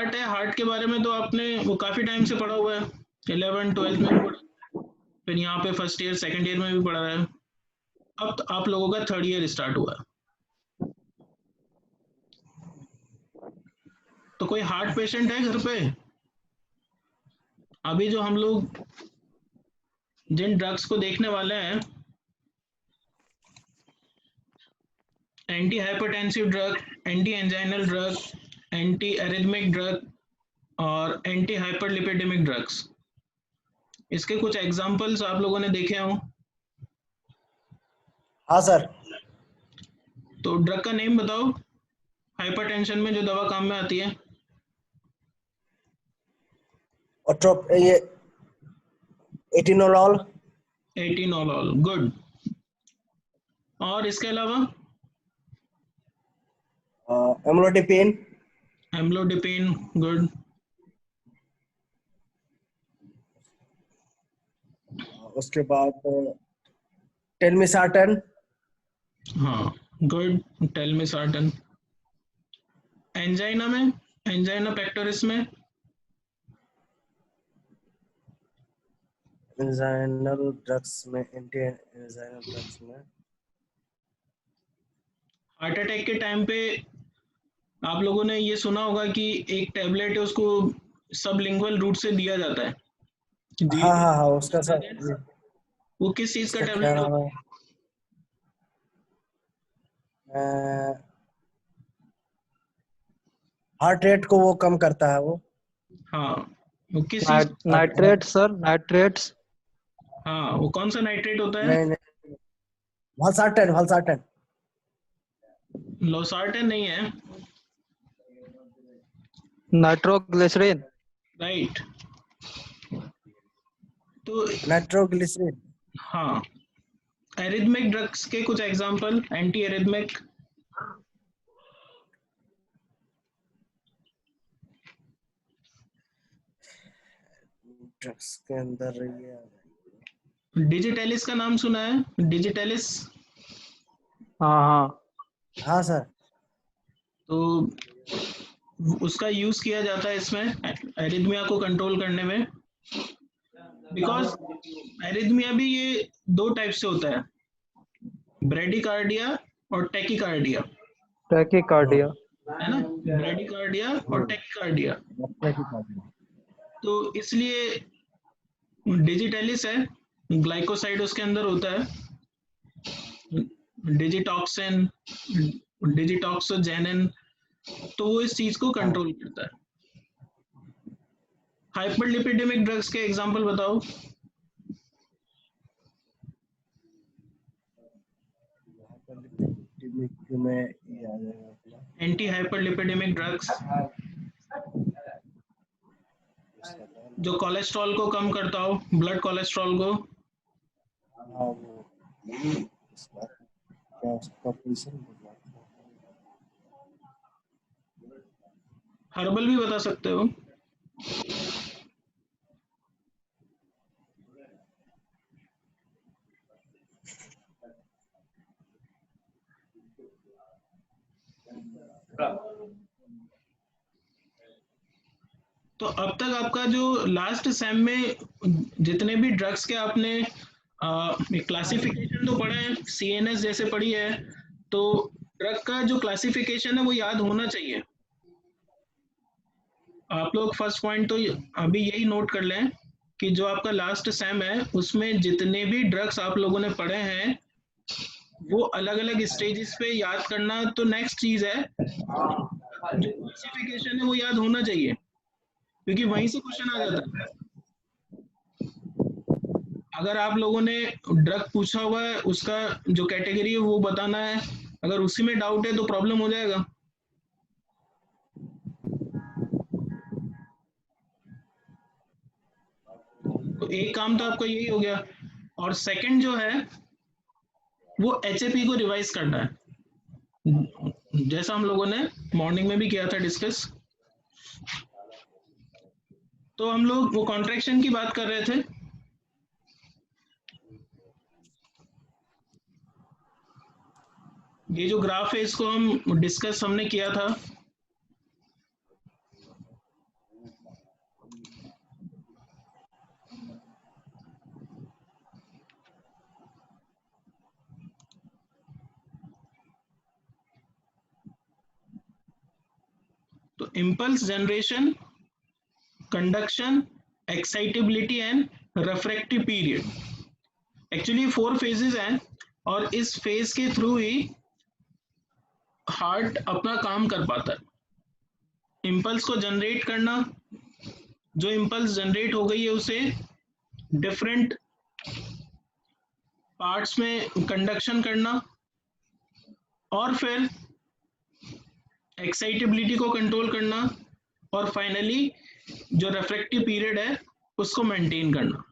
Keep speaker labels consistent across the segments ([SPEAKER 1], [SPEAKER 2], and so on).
[SPEAKER 1] Heart है, heart के बारे में तो आपने वो काफी टाइम से पढ़ा हुआ है, 11 12 में भी पढ़ा, फिर यहाँ पे फर्स्ट ईयर सेकंड ईयर में भी पढ़ा है। अब तो आप लोगों का थर्ड ईयर स्टार्ट हुआ है। तो कोई हार्ट पेशेंट है घर पे? अभी जो हम लोग जिन ड्रग्स को देखने वाले हैं, anti hypertensive drug, anti anginal drug, anti arrhythmic drug और एंटी हाइपरलिपिडेमिक ड्रग्स, इसके कुछ एग्जांपल्स आप लोगों ने देखे हों।
[SPEAKER 2] हाँ सर।
[SPEAKER 1] तो ड्रग का नेम बताओ, हाइपरटेंशन में जो दवा काम में आती है।
[SPEAKER 2] ये एटिनोलॉल।
[SPEAKER 1] Atenolol, good. और इसके अलावा?
[SPEAKER 2] एम्लोडिपिन।
[SPEAKER 1] Amlodipine, good.
[SPEAKER 2] उसके बाद टेलमिसार्टन।
[SPEAKER 1] हाँ, गुड, टेलमिसार्टन। एंजाइना में, एंजाइना पेक्टोरिस में?
[SPEAKER 2] एंजाइनल ड्रग्स में, एंटी एंजाइनल ड्रग्स में
[SPEAKER 1] हार्ट अटैक के टाइम पे आप लोगों ने ये सुना होगा कि एक टैबलेट है, उसको सबलिंगुअल रूट से दिया जाता है।
[SPEAKER 2] हाँ हाँ हाँ, उसका सर
[SPEAKER 1] वो किस चीज का
[SPEAKER 2] उसका क्या
[SPEAKER 1] टैबलेट
[SPEAKER 2] नाम
[SPEAKER 1] होता
[SPEAKER 2] है? हार्ट रेट को वो कम करता है वो।
[SPEAKER 1] है? हाँ, वो किस चीज?
[SPEAKER 3] Nitrate sir, nitrates.
[SPEAKER 1] हाँ, वो कौन सा नाइट्रेट होता है?
[SPEAKER 2] नहीं नहीं, वल्सार्टन वल्सार्टन।
[SPEAKER 1] लोसार्टन नहीं है।
[SPEAKER 3] नाइट्रोग्लिसरीन।
[SPEAKER 1] राइट। तो
[SPEAKER 2] नाइट्रोग्लिसरीन।
[SPEAKER 1] हाँ, एरिथमिक ड्रग्स के कुछ एग्जांपल, एंटी एरिथमिक।
[SPEAKER 2] ड्रग्स के अंदर ये
[SPEAKER 1] डिजिटेलिस का नाम सुना है? डिजिटेलिस।
[SPEAKER 3] हाँ हाँ।
[SPEAKER 2] हाँ सर।
[SPEAKER 1] तो उसका यूज किया जाता है इसमें एरिथमिया को कंट्रोल करने में, बिकॉज एरिथमिया भी ये दो टाइप से होता है, ब्रेडिकार्डिया और टेकिकार्डिया,
[SPEAKER 3] टैकीकार्डिया।
[SPEAKER 1] है ना? ब्रेडिकार्डिया और टेकिकार्डिया। तो इसलिए डिजिटेलिस है, ग्लाइकोसाइड उसके अंदर होता है, डिजिटॉक्सिन, डिजिटॉक्सोजेनिन, तो वो इस चीज को कंट्रोल करता है। हाइपरलिपिडेमिक ड्रग्स के एग्जांपल बताओ।
[SPEAKER 2] में ये आ जाएगा
[SPEAKER 1] एंटी हाइपरलिपिडेमिक ड्रग्स जो कोलेस्ट्रॉल को कम करता हो, ब्लड कोलेस्ट्रॉल को।
[SPEAKER 2] हाँ वो इसका क्या उसका पोजीशन
[SPEAKER 1] हर्बल भी बता सकते हो। तो अब तक आपका जो लास्ट सेम में जितने भी ड्रग्स के आपने क्लासिफिकेशन तो पढ़े हैं, सीएनएस जैसे पढ़ी है, तो ड्रग का जो क्लासिफिकेशन है वो याद होना चाहिए। आप लोग फर्स्ट पॉइंट तो अभी यही नोट कर लें कि जो आपका लास्ट सेम है उसमें जितने भी ड्रग्स आप लोगों ने पढ़े हैं वो अलग अलग स्टेजेस पे याद करना तो नेक्स्ट चीज है, जो क्लासिफिकेशन है वो याद होना चाहिए, क्योंकि वहीं से क्वेश्चन आ जाता है। अगर आप लोगों ने ड्रग पूछा हुआ है, उसका जो कैटेगरी है वो बताना है, अगर उसी में डाउट है तो प्रॉब्लम हो जाएगा। तो एक काम तो आपका यही हो गया, और सेकंड जो है वो एचएपी को रिवाइज करना है, जैसा हम लोगों ने मॉर्निंग में भी किया था डिस्कस। तो हम लोग वो कॉन्ट्रैक्शन की बात कर रहे थे। ये जो ग्राफ है इसको हम डिस्कस हमने किया था, impulse generation, conduction, excitability and refractive period. Actually 4 phases हैं और इस फेज के थ्रू ही हार्ट अपना काम कर पाता है। इम्पल्स को जनरेट करना, जो इम्पल्स जनरेट हो गई है उसे डिफरेंट पार्ट्स में कंडक्शन करना और फिर एक्साइटेबिलिटी को कंट्रोल करना और फाइनली जो रिफ्रैक्टिव पीरियड है उसको मेंटेन करना।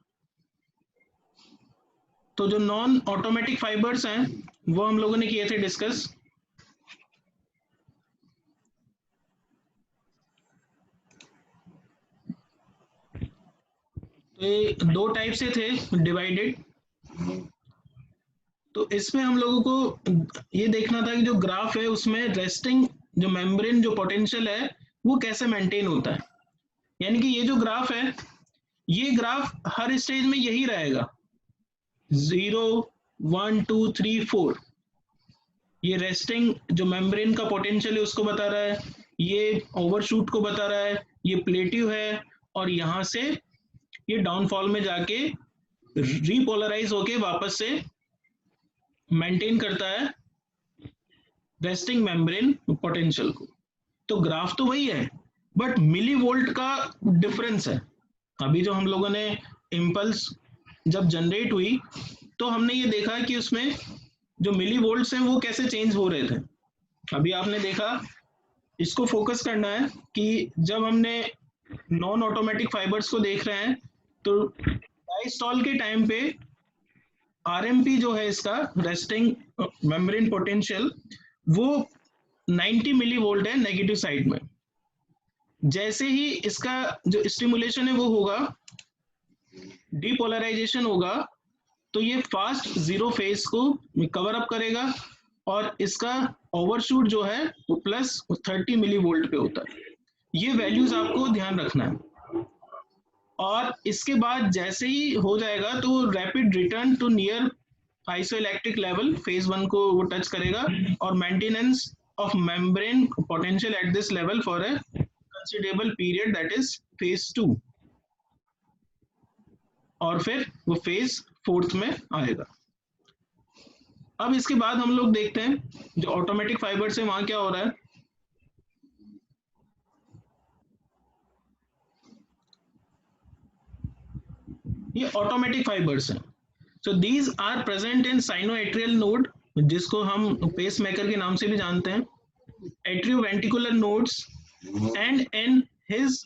[SPEAKER 1] तो जो नॉन ऑटोमेटिक फाइबर्स हैं वो हम लोगों ने किए थे डिस्कस। तो ये 2 टाइप से थे डिवाइडेड। तो इसमें हम लोगों को ये देखना था कि जो ग्राफ है उसमें रेस्टिंग जो मेम्ब्रेन जो पोटेंशियल है वो कैसे मेंटेन होता है। यानी कि ये जो ग्राफ है, ये ग्राफ हर स्टेज में यही रहेगा, 0 1 2 3 4। ये रेस्टिंग जो मेम्ब्रेन का पोटेंशियल है उसको बता रहा है, ये ओवरशूट को बता रहा है, ये प्लेटिव है और यहाँ से ये डाउनफॉल में जाके रीपोलराइज होके वापस से मेंटेन करता है रेस्टिंग मेम्ब्रेन पोटेंशियल को। तो ग्राफ तो वही है बट मिली वोल्ट का डिफरेंस है। अभी जो हम लोगों ने इम्पल्स जब जनरेट हुई तो हमने ये देखा कि उसमें जो मिली वोल्ट्स हैं वो कैसे चेंज हो रहे थे। अभी आपने देखा, इसको फोकस करना है कि जब हमने नॉन ऑटोमेटिक फाइबर्स को देख रहे हैं तो डायस्टॉल के टाइम पे आरएमपी जो है इसका रेस्टिंग मेम्ब्रेन पोटेंशियल वो 90 मिली वोल्ट है नेगेटिव साइड में। जैसे ही इसका जो स्टिमुलेशन है वो होगा, डीपोलराइजेशन होगा, तो ये फास्ट जीरो फेज को कवर अप करेगा और इसका ओवरशूट जो है वो प्लस 30 मिली वोल्ट पे होता है। ये वैल्यूज आपको ध्यान रखना है। और इसके बाद जैसे ही हो जाएगा तो rapid return to near isoelectric level phase 1 को वो टच करेगा और maintenance of membrane potential at this level for a considerable period, that is phase 2। और फिर वो फेज 4th में आएगा। अब इसके बाद हम लोग देखते हैं जो ऑटोमेटिक फाइबर से वहां क्या हो रहा है। ये ऑटोमेटिक फाइबर्स हैं। So these are present in sinoatrial node, जिसको हम पेस मेकर के नाम से भी जानते हैं, atrioventricular nodes and in his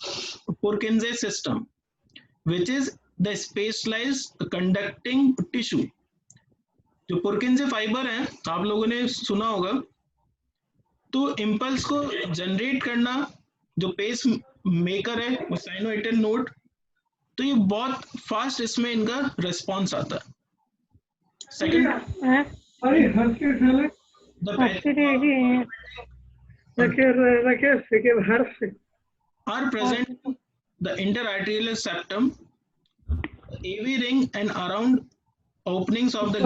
[SPEAKER 1] Purkinje system which is the specialised conducting tissue. जो पुरकिंजे फाइबर हैं आप लोगों ने सुना होगा। तो इम्पल्स को जनरेट करना जो पेस मेकर है वो साइनोएट्रियल नोड, तो ये बहुत फास्ट इसमें इनका रिस्पॉन्स आता है। Second, are present in the interarterial septum, AV ring and around openings of the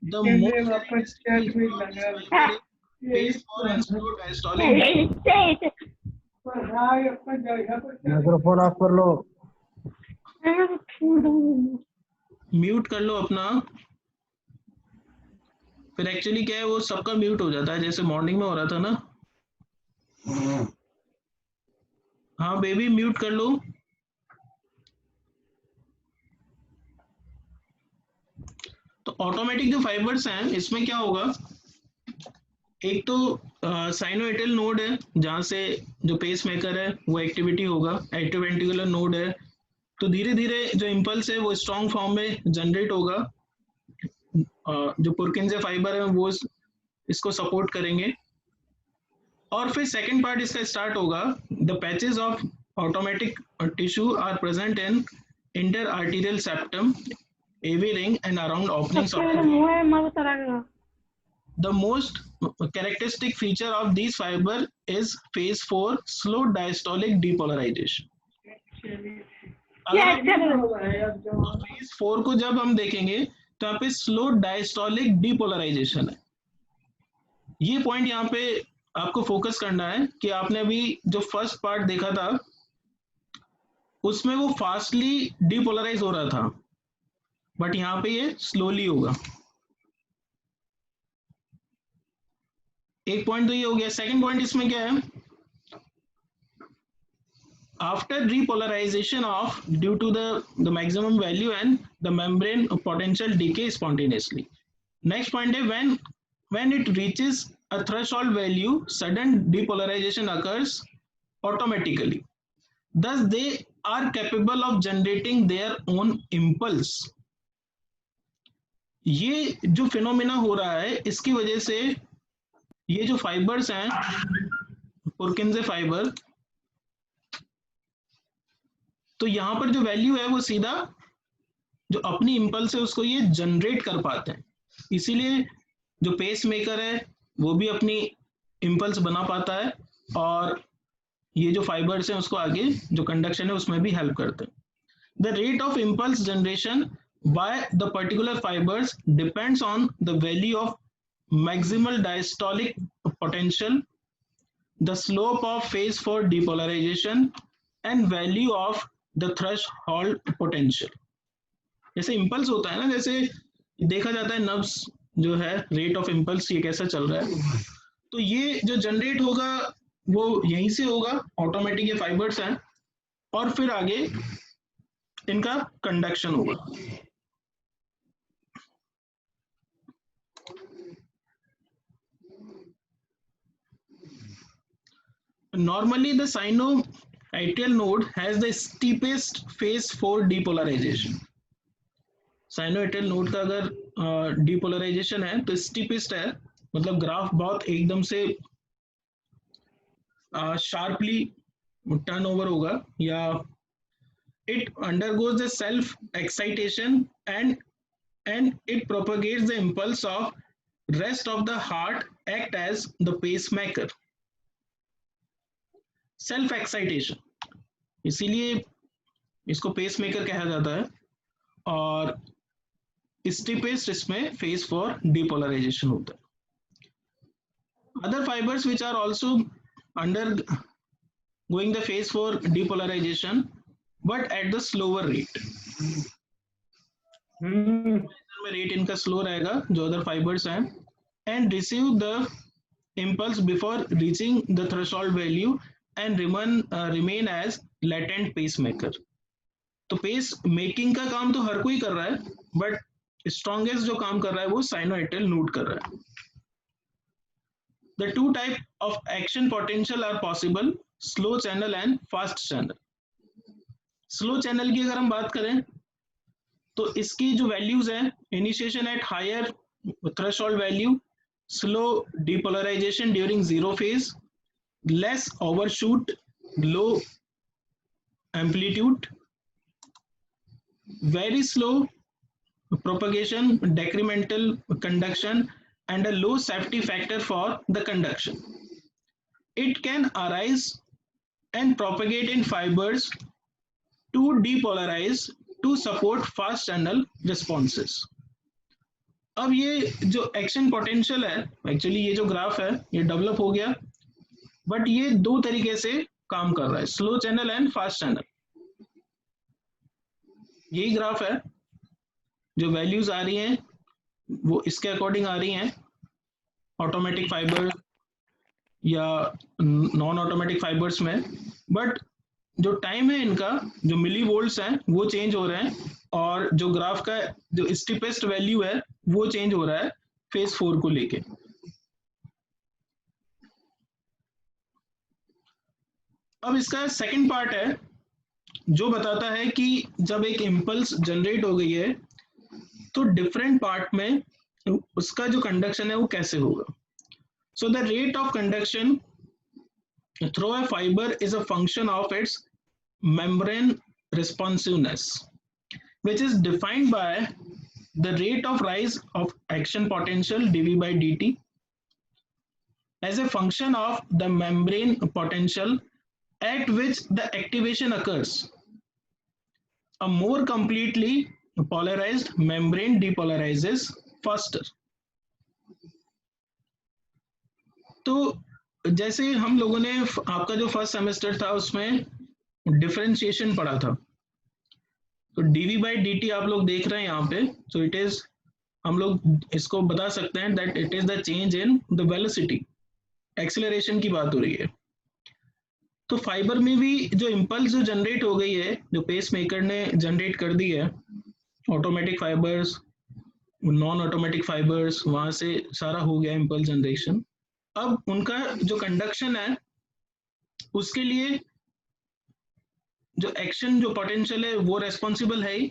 [SPEAKER 1] the most phase 4 and slow diastolic
[SPEAKER 2] microphone of कर लो।
[SPEAKER 1] म्यूट कर लो अपना। फिर एक्चुअली क्या है वो सबका म्यूट हो जाता है, जैसे मॉर्निंग में हो रहा था ना। हाँ बेबी म्यूट कर लो। तो ऑटोमेटिक जो फाइबर्स हैं इसमें क्या होगा, एक तो साइनोएट्रियल नोड है जहां से जो पेस मेकर है वो एक्टिविटी होगा, एट्रियोवेंट्रिकुलर नोड है, तो धीरे धीरे जो इम्पल्स है वो स्ट्रॉन्ग फॉर्म में जनरेट होगा। जो पुरकिंजे फाइबर है वो इसको सपोर्ट करेंगे। और फिर सेकंड पार्ट इसका स्टार्ट होगा, the patches of automatic tissue are present in interatrial septum, AV ring and around openings of the The most characteristic feature of these fiber is phase 4 slow diastolic depolarization. Phase 4 को जब हम देखेंगे तो यहाँ पे slow diastolic depolarisation है। ये point यहाँ पे आपको फोकस करना है कि आपने अभी जो फर्स्ट पार्ट देखा था उसमें वो फास्टली डिपोलराइज हो रहा था, बट यहाँ पे ये स्लोली होगा। एक पॉइंट तो ये हो गया। सेकंड पॉइंट इसमें क्या है, after repolarization of due to the maximum value and the membrane potential decay spontaneously. Next point है when it reaches a threshold value sudden depolarization occurs automatically, thus they are capable of generating their own impulse. ये जो phenomena हो रहा है इसकी वजह से ये जो फाइबर्स हैं पुरकिंजे फाइबर, तो यहाँ पर जो वैल्यू है वो सीधा जो अपनी इम्पल्स है उसको ये जनरेट कर पाते हैं। इसीलिए जो पेस मेकर है वो भी अपनी इम्पल्स बना पाता है और ये जो फाइबर्स हैं उसको आगे जो कंडक्शन है उसमें भी हेल्प करते हैं। The rate of impulse generation by the particular fibres depends on the value of maximal diastolic potential, the slope of phase four depolarisation and value of the threshold potential. जैसे impulse होता है ना, जैसे देखा जाता है नब्स जो है रेट ऑफ इम्पल्स ये कैसा चल रहा है, तो ये जो जनरेट होगा वो यहीं से होगा, ऑटोमेटिक ये फाइबर्स हैं और फिर आगे इनका कंडक्शन होगा। Normally the sinoatrial node has the steepest phase for depolarization. Sinoatrial node का अगर डिपोलराइजेशन है तो स्टीपेस्ट है, मतलब ग्राफ बहुत एकदम से शार्पली टर्न ओवर होगा, या it undergoes the self excitation and it propagates the impulse of rest of the heart act as the pace maker. Self excitation, इसीलिए इसको पेस मेकर कहा जाता है। और स्टीपेस्ट इसमें फेज फॉर डिपोलराइजेशन होता है। Other fibres which are also undergoing the phase four depolarisation but at the slower rate. में रेट इनका स्लो रहेगा जो अदर फाइबर्स हैं, and receive the impulse before reaching the threshold value and remain as latent pacemaker. तो pace making का काम तो हर कोई कर रहा है, बट स्ट्रॉन्गेस्ट जो काम कर रहा है वो साइनोएट्रियल नोड कर रहा है। The two type of action potential are possible, slow channel and fast channel. Slow channel की अगर हम बात करें तो इसकी जो वैल्यूज हैं, initiation at higher threshold value, slow depolarisation during zero phase, less overshoot, low amplitude, very slow propagation, decremental conduction and a low safety factor for the conduction. It can arise and propagate in fibers to depolarize to support fast channel responses. अब ये जो action potential है, actually ये जो graph है ये develop हो गया, बट ये दो तरीके से काम कर रहा है, slow channel and fast channel. यही ग्राफ है, जो वैल्यूज आ रही हैं वो इसके अकॉर्डिंग आ रही हैं, ऑटोमेटिक फाइबर या नॉन ऑटोमेटिक फाइबर्स में, बट जो टाइम है इनका जो मिली वोल्ट्स हैं वो चेंज हो रहे हैं, और जो ग्राफ का जो स्टीपेस्ट वैल्यू है वो चेंज हो रहा है फेज 4 को लेके। अब इसका सेकंड पार्ट है जो बताता है कि जब एक इम्पल्स जनरेट हो गई है तो डिफरेंट पार्ट में उसका जो कंडक्शन है वो कैसे होगा। So the rate of conduction through a fibre is a function of its membrane responsiveness, which is defined by the rate of rise of action potential dV by dt as a function of the membrane potential at which the activation occurs. A more completely polarized membrane depolarizes faster. तो जैसे हम लोगों ने आपका जो first semester था उसमें differentiation पढ़ा था, तो डीवी बाई डी टी आप लोग देख रहे हैं यहाँ पे, सो इट इज, हम लोग इसको बता सकते हैं that it is the change in the velocity, acceleration की बात हो रही है। तो फाइबर में भी जो इम्पल्स जो जनरेट हो गई है, जो पेस मेकर ने जनरेट कर दी है, automatic fibres, non automatic fibres, वहां से सारा हो गया इम्पल्स जनरेशन। अब उनका जो कंडक्शन है उसके लिए जो एक्शन, जो पोटेंशियल है वो रेस्पॉन्सिबल है ही,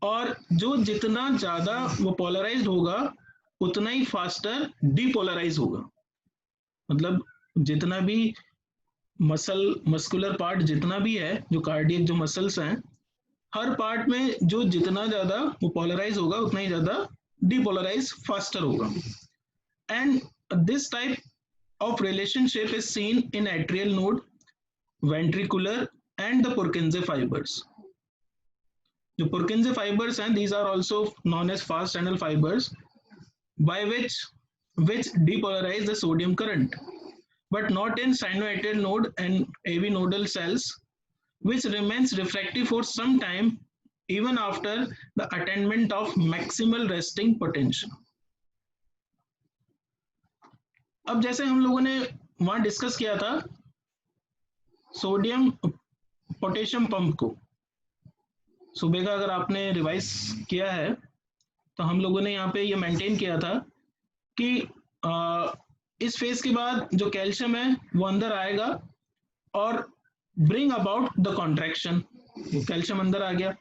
[SPEAKER 1] और जो जितना ज्यादा वो पोलराइज्ड होगा उतना ही फास्टर डीपोलराइज होगा। मतलब जितना भी मस्कुलर पार्ट जितना भी है, जो कार्डियक जो मसल्स हैं, हर पार्ट में जो जितना ज्यादा वो पोलराइज होगा उतना ही ज्यादा डीपोलराइज फास्टर होगा। And this type of relationship is seen in atrial node, ventricular and the पुरकिंजे fibres. जो पुरकिंजे फाइबर्स हैं, these are also known as fast channel fibers by which depolarize the sodium current, but not in sinoatrial node and AV nodal cells, which remains refractive for some time even after the attainment of maximal resting potential. अब जैसे हम लोगों ने वहां discuss किया था sodium potassium pump को, सुबह का अगर आपने रिवाइज किया है तो हम लोगों ने यहाँ पे ये मेंटेन किया था कि इस फेज के बाद जो कैल्शियम है वो अंदर आएगा और ब्रिंग अबाउट द कॉन्ट्रैक्शन, वो कैल्शियम अंदर आ गया।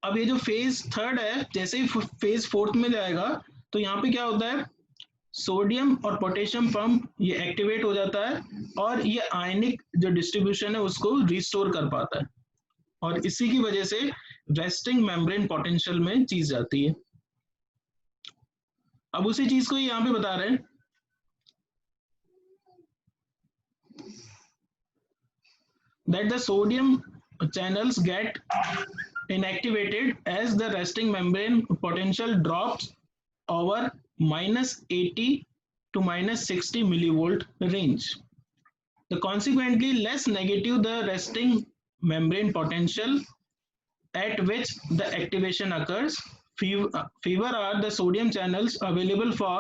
[SPEAKER 1] अब ये जो फेज थर्ड है, जैसे ही फेज फोर्थ में जाएगा तो यहाँ पे क्या होता है, सोडियम और पोटेशियम पंप ये एक्टिवेट हो जाता है और ये आयनिक जो डिस्ट्रीब्यूशन है उसको रिस्टोर कर पाता है, और इसी की वजह से रेस्टिंग मेम्ब्रेन पोटेंशियल में चीज जाती है। अब उसी चीज को यहाँ पे बता रहे हैं, that the sodium channels get inactivated as the resting membrane potential drops over -80 to -60 millivolt range. The consequently less negative the resting membrane potential at which the activation occurs, fewer are the sodium channels available for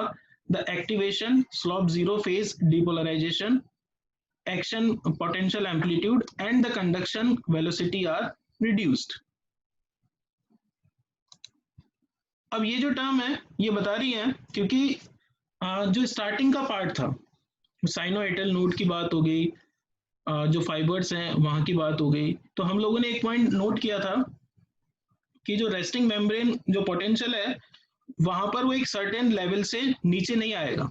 [SPEAKER 1] the activation, slope zero phase depolarization, action potential amplitude and the conduction velocity are reduced. अब ये जो term है ये बता रही है क्योंकि जो स्टार्टिंग का पार्ट था, साइनोएटल नोड की बात हो गई, जो फाइबर्स हैं वहां की बात हो गई, तो हम लोगों ने एक पॉइंट नोट किया था कि जो रेस्टिंग मेम्ब्रेन जो पोटेंशियल है वहां पर वो एक सर्टेन लेवल से नीचे नहीं आएगा,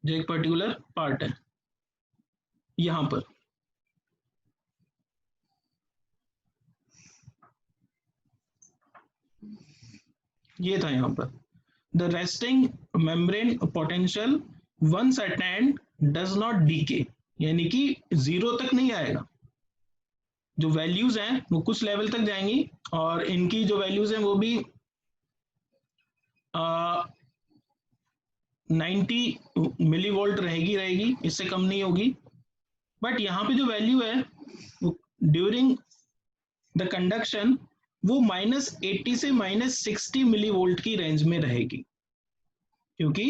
[SPEAKER 1] जो एक पर्टिकुलर पार्ट है यहां पर। ये था यहां पर, the resting membrane potential once attained does not decay, यानी कि जीरो तक नहीं आएगा। जो वैल्यूज हैं वो कुछ लेवल तक जाएंगी और इनकी जो वैल्यूज हैं वो भी 90 मिलीवोल्ट रहेगी, इससे कम नहीं होगी। बट यहाँ पे जो वैल्यू है ड्यूरिंग द कंडक्शन वो -80 से -60 मिलीवोल्ट की रेंज में रहेगी, क्योंकि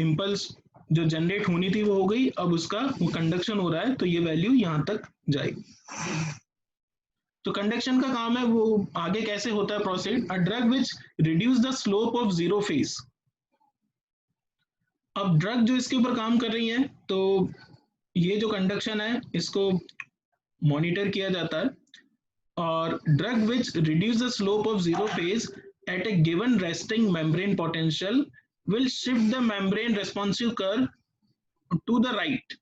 [SPEAKER 1] इम्पल्स जो जनरेट होनी थी वो हो गई, अब उसका वो कंडक्शन हो रहा है तो ये वैल्यू यहाँ तक जाएगी। तो कंडक्शन का काम है वो आगे कैसे होता है proceed, a drug which reduce the slope of zero phase. अब ड्रग जो इसके ऊपर काम कर रही है तो ये जो कंडक्शन है इसको मॉनिटर किया जाता है, और drug which reduce the slope of zero phase at a given resting membrane potential will shift the membrane responsive curve to the right।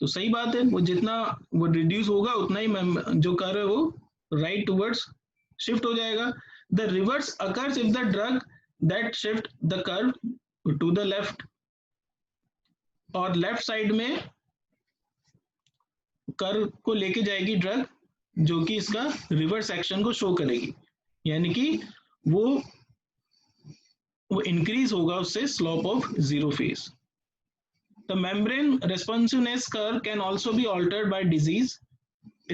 [SPEAKER 1] तो सही बात है, वो जितना वो रिड्यूस होगा उतना ही जो कर्व है वो राइट टुवर्ड्स शिफ्ट हो जाएगा। The reverse occurs if the drug that shift the curve to the left, और लेफ्ट साइड में कर्व को लेके जाएगी ड्रग जो कि इसका रिवर्स एक्शन को शो करेगी, यानी कि वो वो इंक्रीज होगा उससे slope of zero phase. The membrane responsiveness curve can also be altered by disease.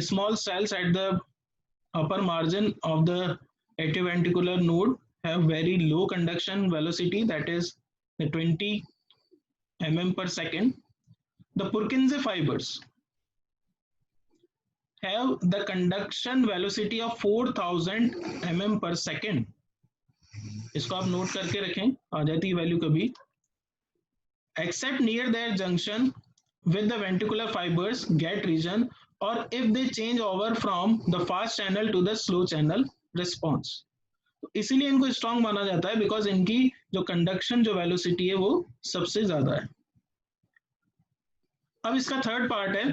[SPEAKER 1] Small cells at the upper margin of the atrioventricular node have very low conduction velocity, that is 20 mm per second. The Purkinje fibers have the conduction velocity of 4000 mm per second. इसको आप note करके रखें, आ जाती है value कभी. Except near their junction with the ventricular fibers get region, or if they change over from the fast channel to the slow channel response. तो इसीलिए इनको स्ट्रॉन्ग माना जाता है, बिकॉज इनकी जो कंडक्शन जो वेलोसिटी है वो सबसे ज्यादा है. अब इसका थर्ड पार्ट है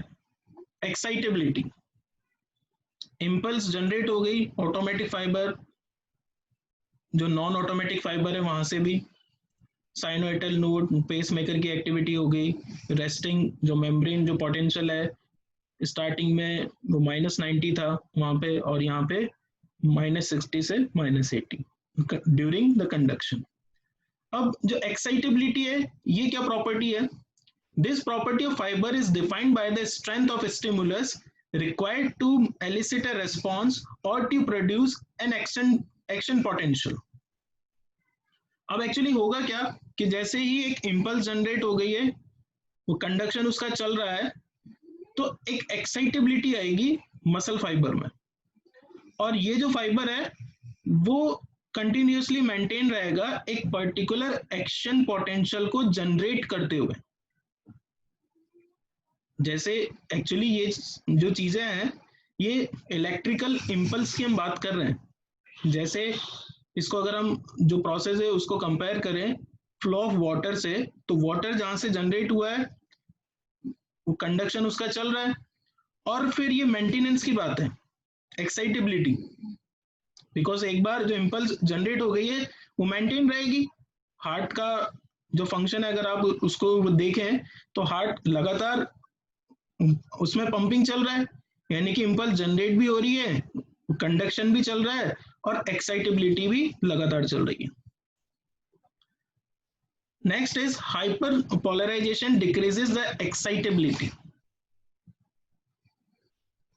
[SPEAKER 1] एक्साइटेबिलिटी. इम्पल्स जनरेट हो गई, ऑटोमेटिक फाइबर, जो नॉन ऑटोमेटिक फाइबर है वहां से भी, साइनोइटल नोड पेसमेकर की एक्टिविटी हो गई, रेस्टिंग जो मेम्ब्रेन जो पोटेंशियल है स्टार्टिंग में वो -90 था वहां पे, और यहाँ पे -60 से -80 ड्यूरिंग द कंडक्शन. अब जो एक्साइटेबिलिटी है ये क्या प्रॉपर्टी है? This property of fibre is defined by the strength of stimulus required to elicit a response or to produce an action potential. अब एक्चुअली होगा क्या कि जैसे ही एक इम्पल्स जनरेट हो गई है, वो कंडक्शन उसका चल रहा है, तो एक एक्साइटेबिलिटी आएगी मसल फाइबर में, और ये जो फाइबर है वो कंटिन्यूसली मेंटेन रहेगा एक पर्टिकुलर एक्शन पोटेंशियल को जनरेट करते हुए. जैसे एक्चुअली ये जो चीजें हैं ये इलेक्ट्रिकल इम्पल्स की हम बात कर रहे हैं. जैसे इसको अगर हम जो प्रोसेस है उसको कंपेयर करें फ्लो ऑफ वाटर से, तो वाटर जहां से जनरेट हुआ है वो कंडक्शन उसका चल रहा है, और फिर ये मेंटेनेंस की बात है एक्साइटेबिलिटी, बिकॉज एक बार जो इम्पल्स जनरेट हो गई है वो मेंटेन रहेगी. हार्ट का जो फंक्शन है अगर आप उसको देखें तो हार्ट लगातार उसमें पंपिंग चल रहा है, यानी कि इम्पल्स जनरेट भी हो रही है, कंडक्शन भी चल रहा है, और एक्साइटेबिलिटी भी लगातार चल रही है. Next is hyperpolarisation decreases the excitability,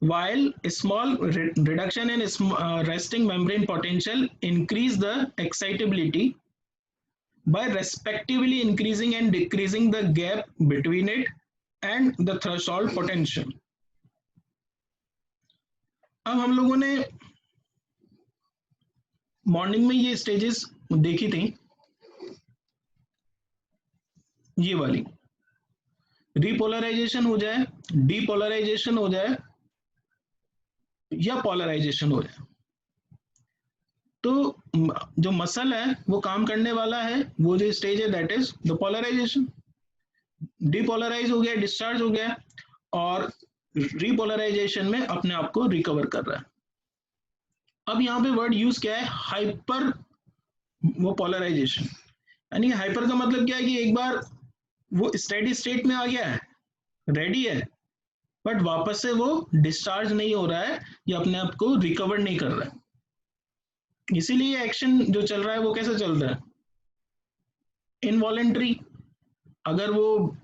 [SPEAKER 1] while a small reduction in resting membrane potential increase the excitability by respectively increasing and decreasing the gap between it and the threshold potential. अब हम लोगों ने morning में ये stages देखी थी, ये वाली रिपोलराइजेशन हो जाए, डीपोलराइजेशन हो जाए या पोलराइजेशन हो जाए, तो जो मसल है वो काम करने वाला है, वो जो स्टेज है that is the polarisation. Depolarise हो गया, डिस्चार्ज हो गया, और रिपोलराइजेशन में अपने आप को रिकवर कर रहा है. अब यहाँ पे वर्ड यूज क्या है? हाइपर वो पोलराइजेशन. यानी हाइपर का मतलब क्या है कि एक बार वो स्टेडी स्टेट में आ गया है, रेडी है, बट वापस से वो डिस्चार्ज नहीं हो रहा है या अपने आप को रिकवर नहीं कर रहा है. इसीलिए एक्शन जो चल रहा है वो कैसे चल रहा है? इनवॉलेंट्री. अगर वो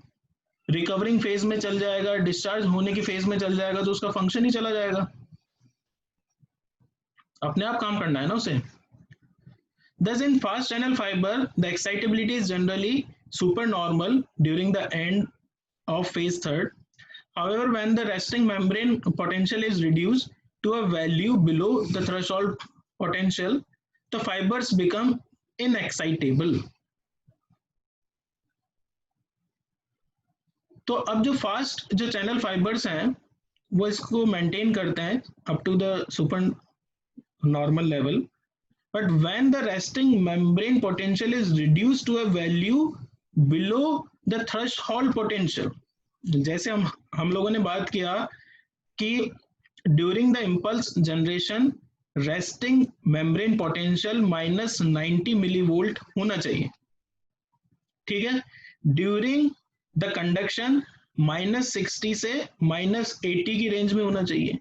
[SPEAKER 1] रिकवरिंग फेज में चल जाएगा, डिस्चार्ज होने की फेज में चल जाएगा, तो उसका फंक्शन ही चला जाएगा, अपने आप काम करना है ना उसे. Thus in fast channel fiber the excitability is generally supernormal during the end of phase third. However, when the resting membrane potential is reduced to a value below the threshold potential, the fibers become inexcitable. तो अब जो fast जो channel fibres हैं वो इसको maintain करते हैं up to the super normal level, but when the resting membrane potential is reduced to a value below the threshold potential, जैसे हम लोगों ने बात किया कि during the impulse generation resting membrane potential -90 millivolt होना चाहिए, ठीक है. ड्यूरिंग द कंडक्शन -60 से -80 की रेंज में होना चाहिए.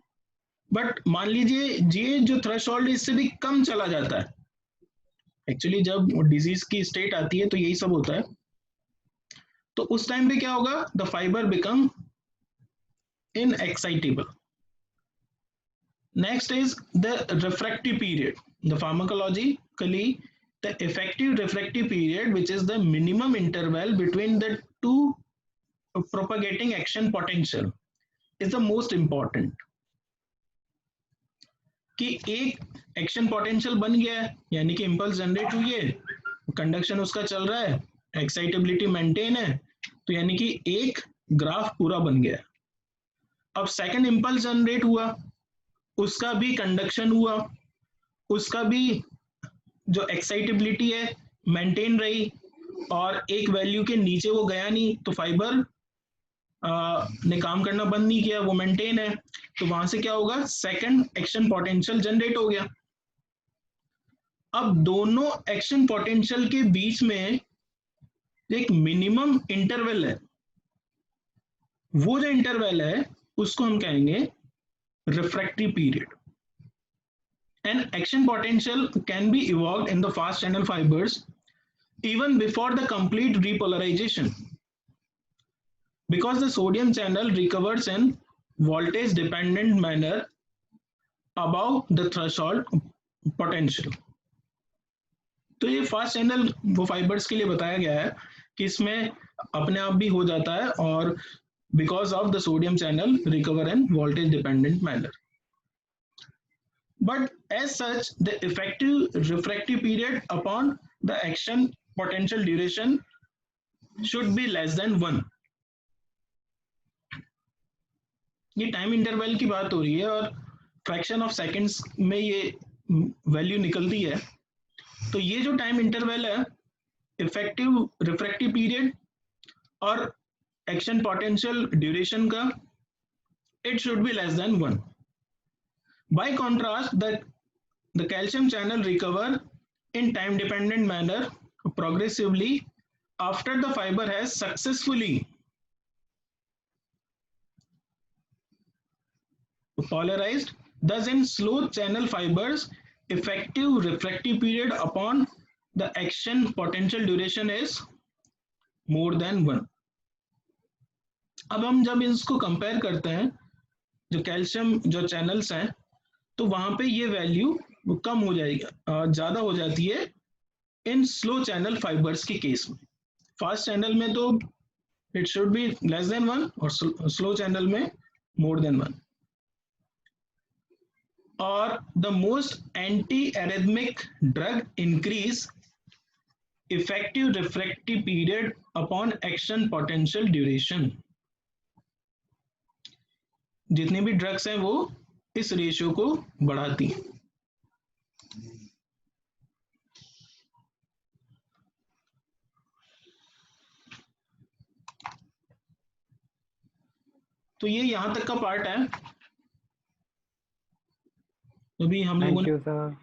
[SPEAKER 1] बट मान लीजिए ये जो थ्रेशोल्ड इससे भी कम चला जाता है, एक्चुअली जब डिजीज की स्टेट आती है तो यही सब होता है। तो उस टाइम पे क्या होगा, the fibre become inexcitable. Next is the refractive period. The pharmacologically, the effective refractive period, which is the minimum interval between the two propagating action potential, is the most important. कि एक action potential बन गया है, यानी कि impulse generate हुई है, conduction उसका चल रहा है, एक्साइटेबिलिटी मेंटेन है, तो यानी कि एक ग्राफ पूरा बन गया। अब सेकंड इम्पल्स जनरेट हुआ, उसका भी कंडक्शन हुआ, उसका भी जो एक्साइटेबिलिटी है मेंटेन रही, और एक वैल्यू के नीचे वो गया नहीं, तो फाइबर ने काम करना बंद नहीं किया, वो मेंटेन है। तो वहां से क्या होगा, सेकंड एक्शन पोटेंशियल जनरेट हो गया। अब दोनों एक्शन पोटेंशियल के बीच में एक मिनिमम इंटरवल है, वो जो इंटरवल है उसको हम कहेंगे refractive period. An action potential can be evoked in the fast channel fibers even before the complete repolarization, because the sodium channel recovers in voltage dependent manner above the threshold potential. तो ये fast channel वो fibres के लिए बताया गया है कि इसमें अपने आप भी हो जाता है, और because of the sodium channel recover in voltage dependent manner. But as such, the effective refractive period upon the action potential duration should be less than 1. ये टाइम इंटरवल की बात हो रही है और फ्रैक्शन ऑफ सेकंड्स में ये value निकलती है। तो ये जो टाइम इंटरवल है इफेक्टिव रिफ्रैक्टिव पीरियड और एक्शन पोटेंशियल ड्यूरेशन का, it should be less than 1. By contrast, the calcium channel recover in time dependent manner progressively after the fiber has successfully polarized. Thus in slow channel fibers, effective refractive period upon the action potential duration is more than 1. अब हम जब इसको compare करते हैं, जो calcium जो channels हैं, तो वहां पे ये वैल्यू कम हो जाएगी, ज्यादा हो जाती है इन स्लो चैनल फाइबर्स के केस में। फास्ट चैनल में तो it should be less than 1 और स्लो चैनल में मोर देन 1। और the most anti arrhythmic drug increase effective refractive period upon action potential duration. जितने भी ड्रग्स हैं वो इस रेशियो को बढ़ाती हैं। तो ये यहां तक का पार्ट है। अभी हम लोगों
[SPEAKER 3] थैंक
[SPEAKER 1] ने
[SPEAKER 3] यू सर।